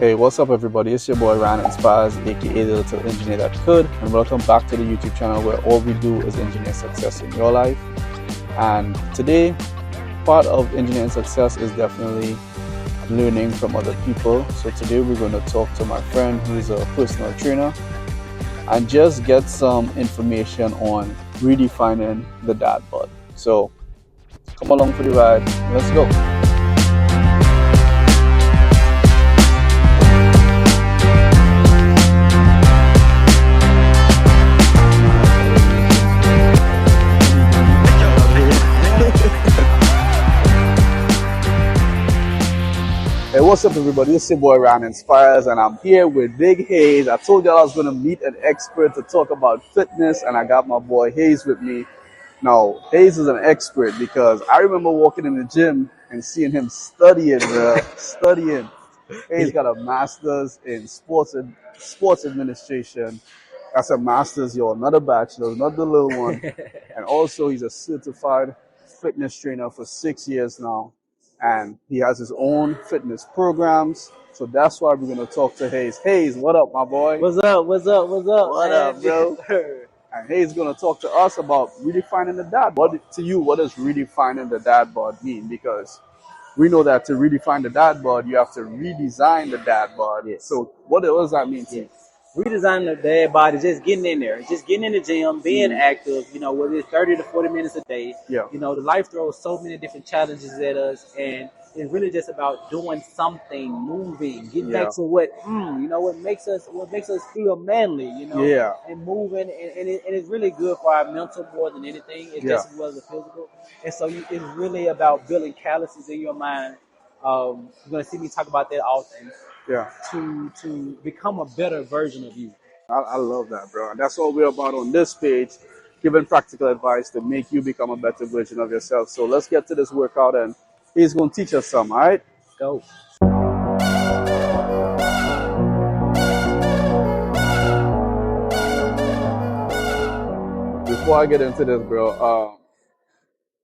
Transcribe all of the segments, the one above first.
Hey, what's up, everybody? It's your boy Ryan Inspires, aka the Little Engineer That Could, and welcome back to the YouTube channel where all we do is engineer success in your life. And today, part of engineering success is definitely learning from other people. So today we're going to talk to my friend who's a personal trainer and just get some information on redefining the dad bod. So come along for the ride. Let's go. Hey, what's up, everybody? It's your boy Ryan Inspires, and I'm here with Big Haze. I told y'all I was going to meet an expert to talk about fitness, and I got my boy Haze with me. Now, Haze is an expert because I remember walking in the gym and seeing him studying, studying. Haze got a master's in sports administration. That's a master's, y'all, not a bachelor's, not the little one. And also, he's a certified fitness trainer for 6 years now. And he has his own fitness programs. So that's why we're going to talk to Haze. Haze, what up, my boy? What's up? What up, bro? And Haze is going to talk to us about redefining the dad bod. To you, what does redefining the dad bod mean? Because we know that to redefine the dad bod, you have to redesign the dad bod. Yes. So what does that mean to you? Redesigning the dad body, just getting in there, just getting in the gym, being active, whether it's 30 to 40 minutes a day. Yeah. The life throws so many different challenges at us, and it's really just about doing something, moving, getting back to what makes us feel manly, and moving, and it's really good for our mental more than anything. It's just as well as the physical. And so it's really about building calluses in your mind. You're going to see me talk about that often. Yeah. To become a better version of you. I love that, bro. And that's all we're about on this page, giving practical advice to make you become a better version of yourself. So let's get to this workout, and he's going to teach us some, all right? Go. Before I get into this, bro,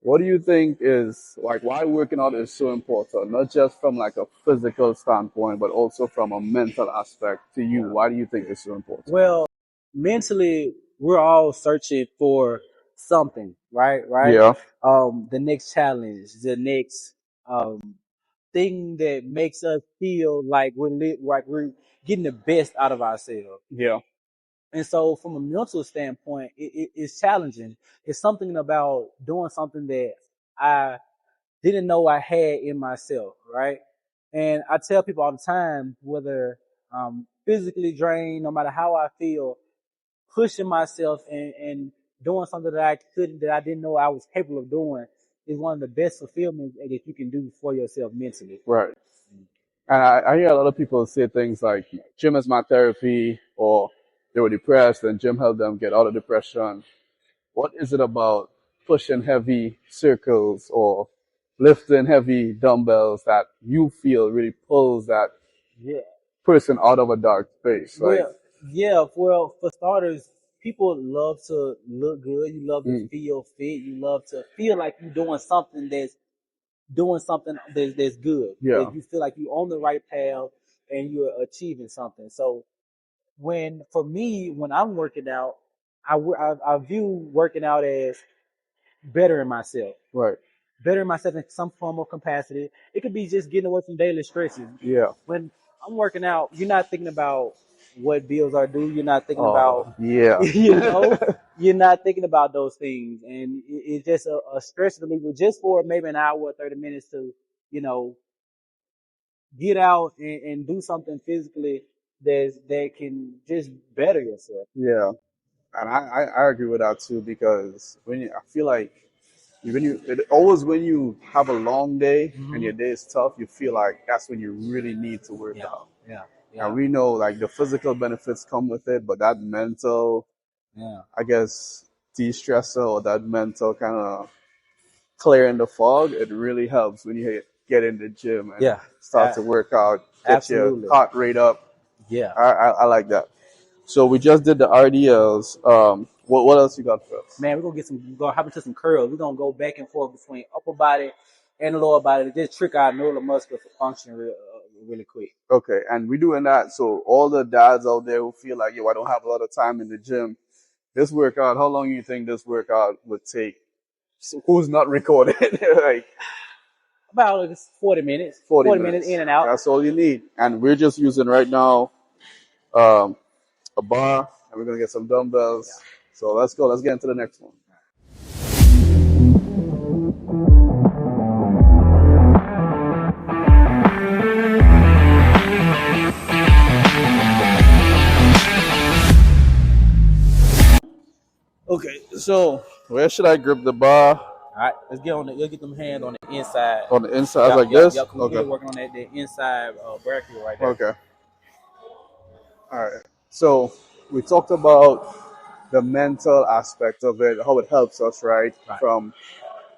what do you think is, like, why working out is so important? Not just from, like, a physical standpoint, but also from a mental aspect to you. Why do you think it's so important? Well, mentally, we're all searching for something, right? Yeah. The next challenge, the next thing that makes us feel like we're getting the best out of ourselves. Yeah. And so from a mental standpoint, it's challenging. It's something about doing something that I didn't know I had in myself, right? And I tell people all the time, whether I'm physically drained, no matter how I feel, pushing myself and doing something that I didn't know I was capable of doing is one of the best fulfillments that you can do for yourself mentally. Right. And I hear a lot of people say things like, gym is my therapy, or they were depressed and gym helped them get out of depression. What is it about pushing heavy circles or lifting heavy dumbbells that you feel really pulls that person out of a dark space? Well, for starters, people love to look good. You love to feel fit. You love to feel like you're doing something that's good. Yeah. That you feel like you're on the right path and you're achieving something. So for me, when I'm working out, I view working out as bettering myself. Right. Bettering myself in some form of capacity. It could be just getting away from daily stresses. Yeah. When I'm working out, you're not thinking about what bills are due. You're not thinking about, you're not thinking about those things. And it's just a stress reliever just for maybe an hour or 30 minutes to, get out and do something physically that can just better yourself. Yeah. And I agree with that too, because I feel like when you have a long day and your day is tough, you feel like that's when you really need to work out. Yeah. And we know like the physical benefits come with it, but that mental, I guess, de-stressor or that mental kind of clearing the fog, it really helps when you get in the gym and start to work out, get your heart rate up. Yeah. I like that. So we just did the RDLs. What else you got for us? Man, we're gonna hop into some curls. We're gonna go back and forth between upper body and lower body to just trick our neuromuscular function really quick. Okay, and we're doing that. So all the dads out there who feel like, yo, I don't have a lot of time in the gym, this workout, how long do you think this workout would take? So who's not recording? Like About 40 minutes. 40 40 minutes minutes. in and out. That's all you need. And we're just using right now um, a bar, and we're gonna get some dumbbells. So let's go. Let's get into the next one. Okay, so where should I grip the bar? All right, let's get them hands on the inside. On the inside, Yep, like yep, this? yep. We're Okay. really working on the inside brachial right there. Okay. All right. So we talked about the mental aspect of it, how it helps us, right? Right. From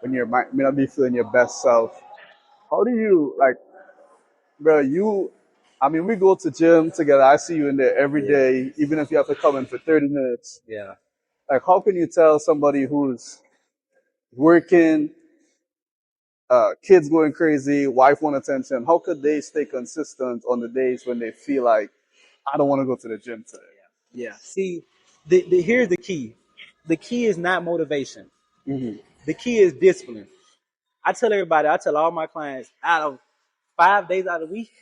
when you may not be feeling your best self. How do you like, bro? I mean, we go to gym together. I see you in there every Yeah. day, even if you have to come in for 30 minutes. Yeah. Like, how can you tell somebody who's working, kids going crazy, wife want attention? How could they stay consistent on the days when they feel like I don't want to go to the gym today? Yeah. See, here's the key. The key is not motivation. Mm-hmm. The key is discipline. I tell all my clients, out of 5 days out of the week,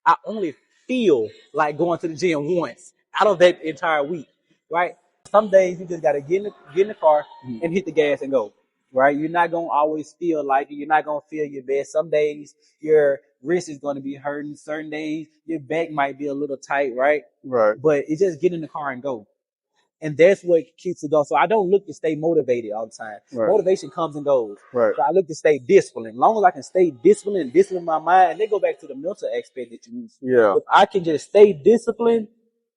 I only feel like going to the gym once out of that entire week, right? Some days you just gotta get in the car and hit the gas and go, right? You're not gonna always feel like it. You're not gonna feel your best. Some days your wrist is gonna be hurting. Certain days your back might be a little tight, right? Right. But it's just get in the car and go. And that's what keeps it going. So I don't look to stay motivated all the time. Right. Motivation comes and goes. Right. So I look to stay disciplined. As long as I can stay disciplined and discipline my mind, and they go back to the mental aspect that you use. Yeah. If I can just stay disciplined,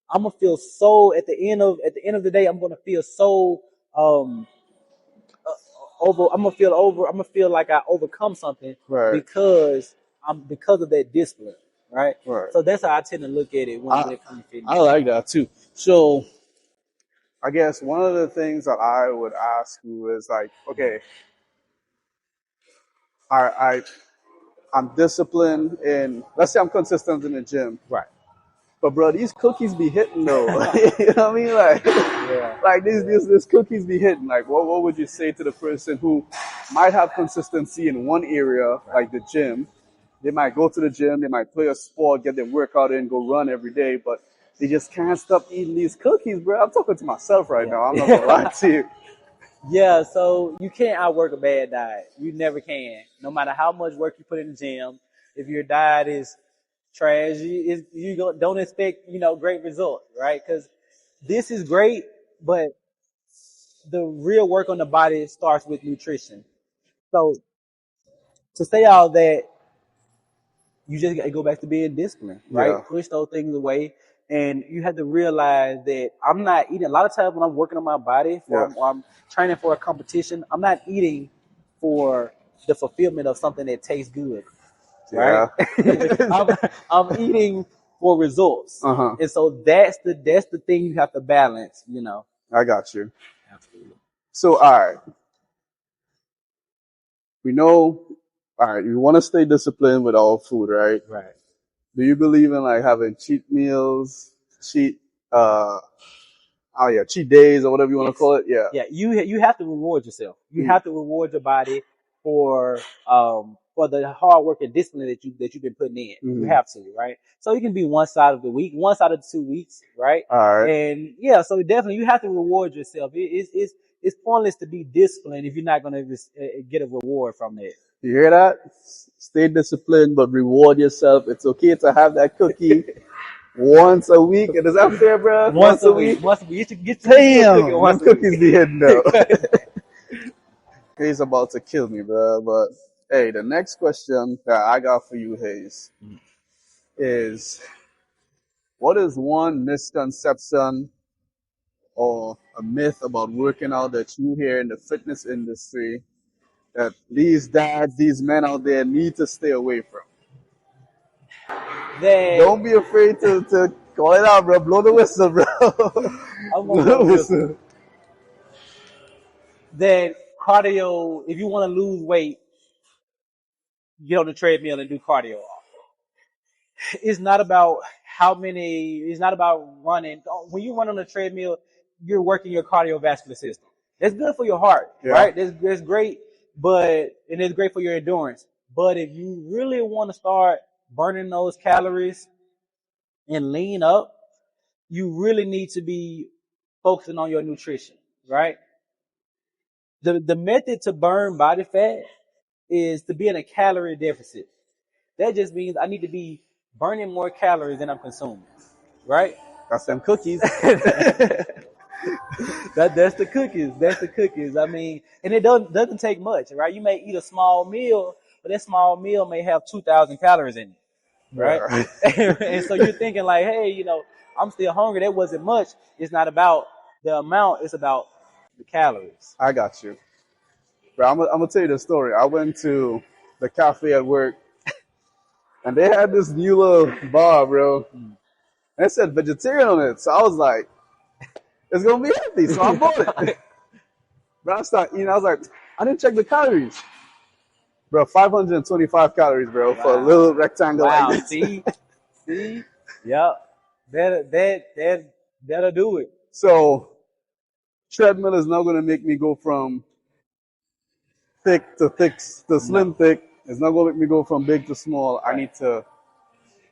I'm gonna feel so at the end of the day, I'm gonna feel so I'm gonna feel like I overcome something Right. because of that discipline. Right? Right. So that's how I tend to look at it when it comes to fitness. I like that too. So I guess one of the things that I would ask you is like, okay, I'm disciplined in, let's say I'm consistent in the gym. Right. But bro, these cookies be hitting though. You know what I mean? Like, Yeah. like these cookies be hitting. Like, what would you say to the person who might have consistency in one area, like the gym? They might go to the gym, they might play a sport, get their workout in, go run every day, but they just can't stop eating these cookies, bro. I'm talking to myself right now. I'm not gonna lie to you. Yeah, so you can't outwork a bad diet. You never can. No matter how much work you put in the gym, if your diet is trash, don't expect, great results, right? Because this is great, but the real work on the body starts with nutrition. So to say all that, you just got to go back to being disciplined, right? Yeah. Push those things away. And you have to realize that I'm not eating. A lot of times when I'm working on my body, or I'm training for a competition, I'm not eating for the fulfillment of something that tastes good, right? Yeah. I'm eating for results. Uh-huh. And so that's the thing you have to balance, I got you. Absolutely. So, all right. We know, all right, you want to stay disciplined with all food, right? Right. Do you believe in like having cheat meals, uh, cheat days or whatever you want to call it? Yeah. Yeah, you have to reward yourself. You have to reward your body for the hard work and discipline that you've been putting in. You have to, right? So it can be one side of the week, one side of the 2 weeks, right? All right. And yeah, so definitely you have to reward yourself. It's pointless to be disciplined if you're not going to get a reward from that. You hear that? Stay disciplined, but reward yourself. It's okay to have that cookie once a week. And is that fair, bro? Once a week. Once a week. Get Damn, cookie once them a cookies week. be hidden though. He's about to kill me, bro. But hey, the next question that I got for you, Hayes, is what is one misconception or a myth about working out that you hear in the fitness industry that these dads, these men out there need to stay away from? Don't be afraid to call it out, bro. Blow the whistle, bro. Blow the whistle. That cardio, if you want to lose weight, get on the treadmill and do cardio. it's not about how many, it's not about running. When you run on a treadmill, you're working your cardiovascular system. That's good for your heart, Yeah, right? That's great, and it's great for your endurance. But if you really want to start burning those calories and lean up, you really need to be focusing on your nutrition, right? The method to burn body fat is to be in a calorie deficit. That just means I need to be burning more calories than I'm consuming, right? that's them cookies. That's the cookies. That's the cookies. I mean, and it doesn't take much, right? You may eat a small meal, but that small meal may have 2,000 calories in it, right? Bruh. And so you're thinking like, hey, I'm still hungry. That wasn't much. It's not about the amount. It's about the calories. I got you. Bro, I'm gonna tell you the story. I went to the cafe at work, and they had this new little bar, bro. And it said vegetarian on it. So I was like, it's gonna be healthy. So I bought it. Bro, I started eating. I was like, I didn't check the calories. Bro, 525 calories, bro, for a Wow. little rectangle like Wow. this. See, yep. That'll do it. So treadmill is not gonna make me go from thick to No. slim thick. It's not gonna make me go from big to small. I Right. need to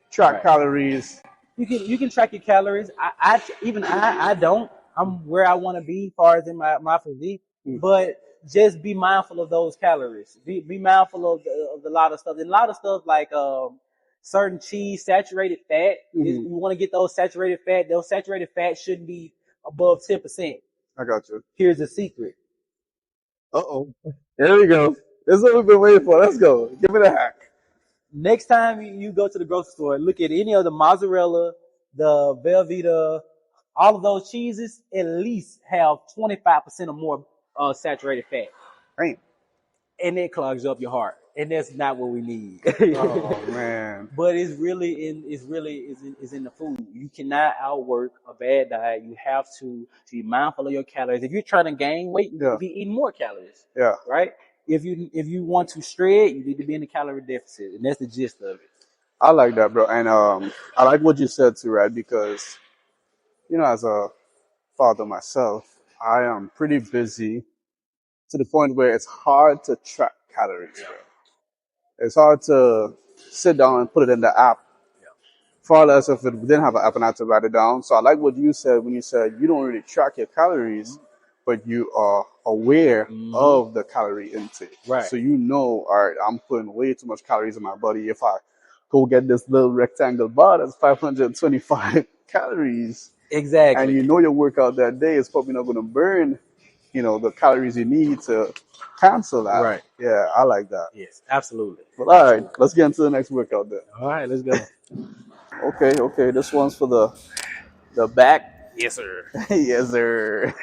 track Right. calories. You can track your calories. I don't. I'm where I want to be as far as in my physique, but just be mindful of those calories. Be mindful of the lot of stuff. And a lot of stuff like certain cheese, saturated fat. You want to get those saturated fat. Those saturated fat shouldn't be above 10%. I got you. Here's the secret. Uh-oh. Here we go. This is what we've been waiting for. Let's go. Give me the hack. Next time you go to the grocery store, look at any of the mozzarella, the Velveeta, all of those cheeses, at least have 25% or more saturated fat. Damn. And it clogs up your heart. And that's not what we need. Oh man. But it's really in the food. You cannot outwork a bad diet. You have to be mindful of your calories. If you're trying to gain weight, you need Yeah. to be eating more calories. Yeah. Right? If you want to shred, you need to be in a calorie deficit. And that's the gist of it. I like that, bro. And I like what you said too, right? Because, as a father myself, I am pretty busy to the point where it's hard to track calories, bro. It's hard to sit down and put it in the app. Far less if it didn't have an app and I had to write it down. So I like what you said when you said you don't really track your calories, but you are aware of the calorie intake. Right. So all right, I'm putting way too much calories in my body. If I go get this little rectangle bar that's 525 calories, Exactly. and your workout that day is probably not going to burn, the calories you need to cancel that. Right. Yeah, I like that. Yes, absolutely. But all right, let's get into the next workout then. All right, let's go. Okay. This one's for the back. Yes, sir. Yes, sir.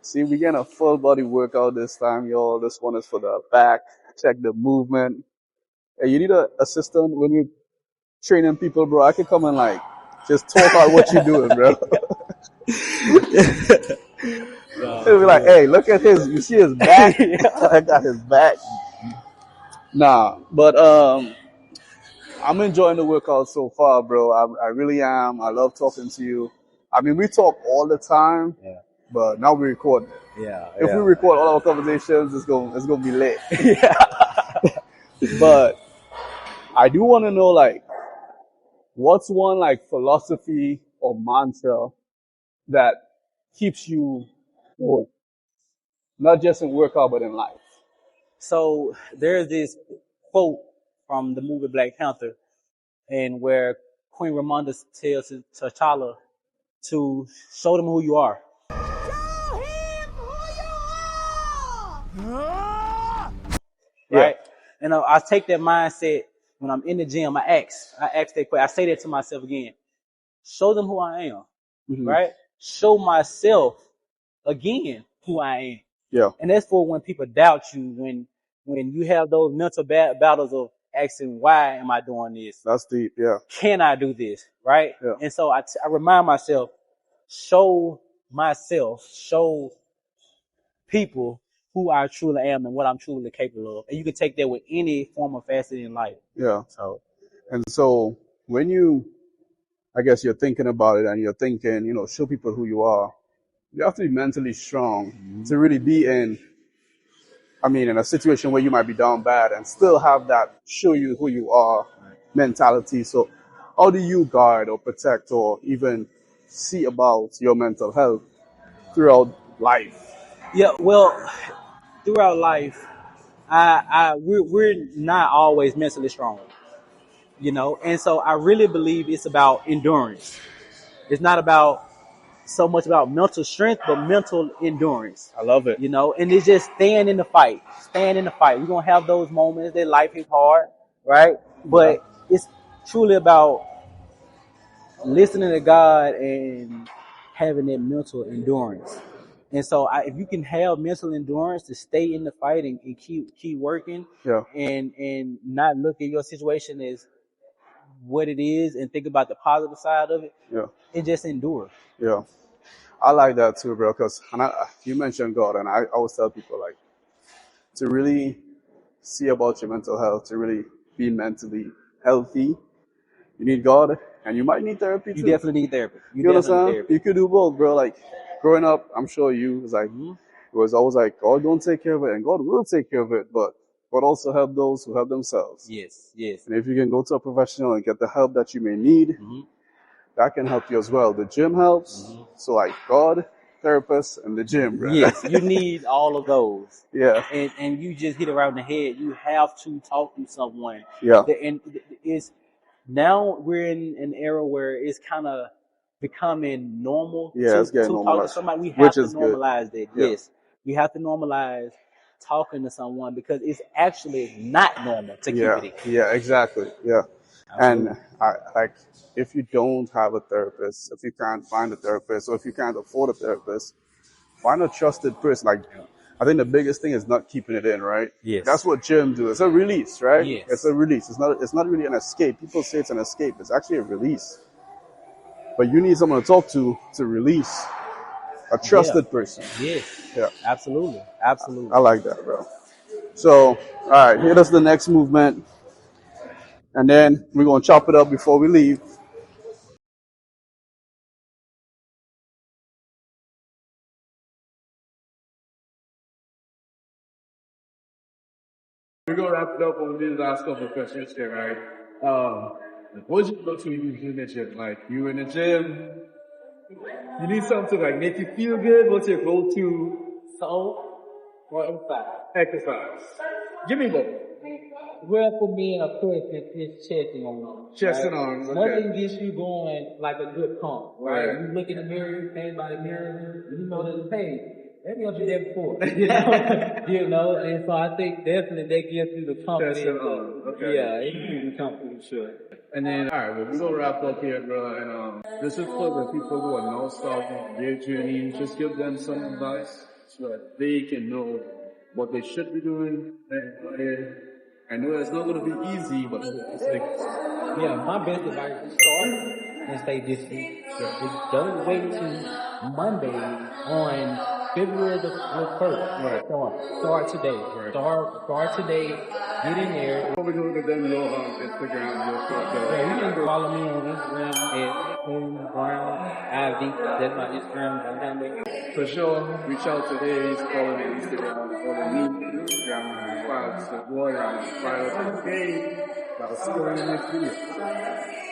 See, we getting a full body workout this time, y'all. This one is for the back. Check the movement. Hey, you need an assistant when you're training people, bro. I can come and just talk out what you're doing, bro. They'll be like, hey, look at his. You see his back? I got his back. Nah, but I'm enjoying the workout so far, bro. I really am. I love talking to you. I mean, we talk all the time, but now we record. Yeah. If we record all our conversations, it's gonna be lit. Yeah. But I do want to know, what's one philosophy or mantra that keeps you going, not just in workout but in life? So there's this quote from the movie Black Panther, and where Queen Ramonda tells T'Challa to show them who you are. Show him who you are! Right? And I take that mindset when I'm in the gym. I ask that question. I say that to myself again. Show them who I am. Right? Show myself again who I am. Yeah. And that's for when people doubt you, when you have those mental battles of asking, why am I doing this? That's deep. Yeah. Can I do this? Right? Yeah. And so I remind myself, show people who I truly am and what I'm truly capable of. And you can take that with any form of facet in life. Yeah. So And so when I guess you're thinking about it and you're thinking, show people who you are, you have to be mentally strong to really be in a situation where you might be down bad and still have that show you who you are mentality. So how do you guard or protect or even see about your mental health throughout life? Yeah, well, throughout life, we're not always mentally strong, and so I really believe it's about endurance. It's not about so much about mental strength, but mental endurance. I love it. And it's just staying in the fight. Staying in the fight. We're gonna have those moments that life is hard, right? Yeah, But it's truly about listening to God and having that mental endurance. And so if you can have mental endurance to stay in the fight and keep working yeah, and not look at your situation as what it is and think about the positive side of it, yeah, and just endure. yeah. I like that too, bro. Because you mentioned God, and I always tell people like to really see about your mental health, to really be mentally healthy. You need God, and you might need therapy You too. definitely need therapy. You You definitely need understand? therapy. You could do both, bro. Like growing up, I'm sure you was like Mm-hmm. it was always like God don't take care of it, and God will take care of it, but God also help those who help themselves. Yes, yes. And if you can go to a professional and get the help that you may need, Mm-hmm. that can help you as well. The gym helps. Mm-hmm. So like God, therapist, and the gym, bro. Yes, you need all of those. Yeah, And you just hit it right in the head. You have to talk to someone. yeah, And it's now we're in an era where it's kind of becoming normal yeah. It's getting to talk to normalized, somebody. We which have to is good. normalize that. Yeah, Yes, we have to normalize talking to someone because it's actually not normal to keep yeah, it in. yeah. Exactly. Yeah, and Absolutely. like if you don't have a therapist, if you can't find a therapist, or if you can't afford a therapist, find a trusted person. Like, I think the biggest thing is not keeping it in, right? That's Yes. what gym do. It's a release, right? It's a Yes. release. It's not really an escape. People say it's an escape. It's actually a release. But you need someone to talk to release. A Yeah. trusted person. Yes. Yeah. Absolutely. I Absolutely. like that, bro. So, all right, hit us the next movement, and then we're gonna chop it up before we leave. We're gonna wrap it up on these last couple of questions here, right? What you look to when you in the gym? Like you in the gym, you need something to like make you feel good. What's your go-to Or inside. exercise? Give me one. Well, for me, of course, it's chest and arms. Chest Right? and arms. Nothing Okay. gets you going like a good pump, right? Right. You look in the mirror, you stand by the mirror, you know there's pain. Maybe I've been there before. And so I think definitely that gives you the confidence. Chest and arms. Okay. Yeah, it gives you the confidence, sure. And then, all right, well, we're gonna wrap up here, bro. And this is for the people who are now starting their journey. Just give them some advice so that they can know what they should be doing. And I know it's not gonna be easy, but it's like, Yeah, my best advice is start and stay disciplined. Just don't wait till Monday on February the 1st. right, Start today. right. Start today. Get in there. Before we go to them, you'll Instagram, you'll Yeah, you can Twitter. follow me on Instagram at Brown IV. That's my Instagram handle. For sure, reach out to Haze, follow me on Instagram, follow me on Instagram, subscribe to the boy, and subscribe to the page. I'll see you in the next video.